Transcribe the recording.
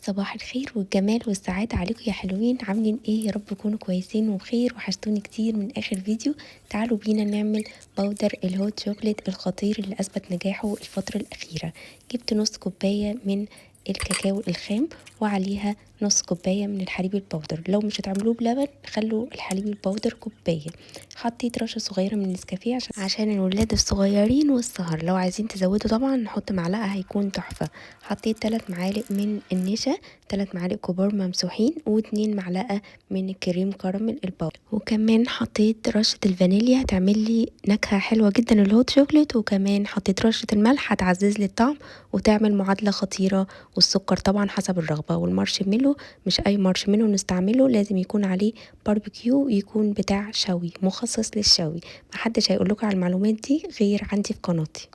صباح الخير والجمال والسعادة عليكم يا حلوين، عاملين ايه؟ يا رب تكونوا كويسين وبخير. وحشتوني كتير من اخر فيديو. تعالوا بينا نعمل بودر الهوت شوكليت الخطير اللي اثبت نجاحه الفترة الاخيرة. جبت نص كوباية من الكاكاو الخام وعليها نص كوباية من الحليب البودر. لو مش هتعملوه بلبن خلوا الحليب البودر كوباية. حطيت رشة صغيرة من النسكافيه عشان الولاد الصغيرين والسهر. لو عايزين تزودوا طبعا نحط معلقة هيكون تحفة. حطيت 3 معالق من النشا، 3 معالق كبار ممسوحين، و2 معلقة من الكريم كراميل الباودر. وكمان حطيت رشة الفانيليا هتعمل لي نكهة حلوة جدا الهوت شوكليت. وكمان حطيت رشة الملح هتعزز لي الطعم وتعمل معادلة خطيرة. والسكر طبعا حسب الرغبة. والمارشميلو مش اي مارشميلو نستعمله، لازم يكون عليه باربيكيو، يكون بتاع شوي مخصص للشوي. محدش هيقولكوا على المعلومات دي غير عندي في قناتي.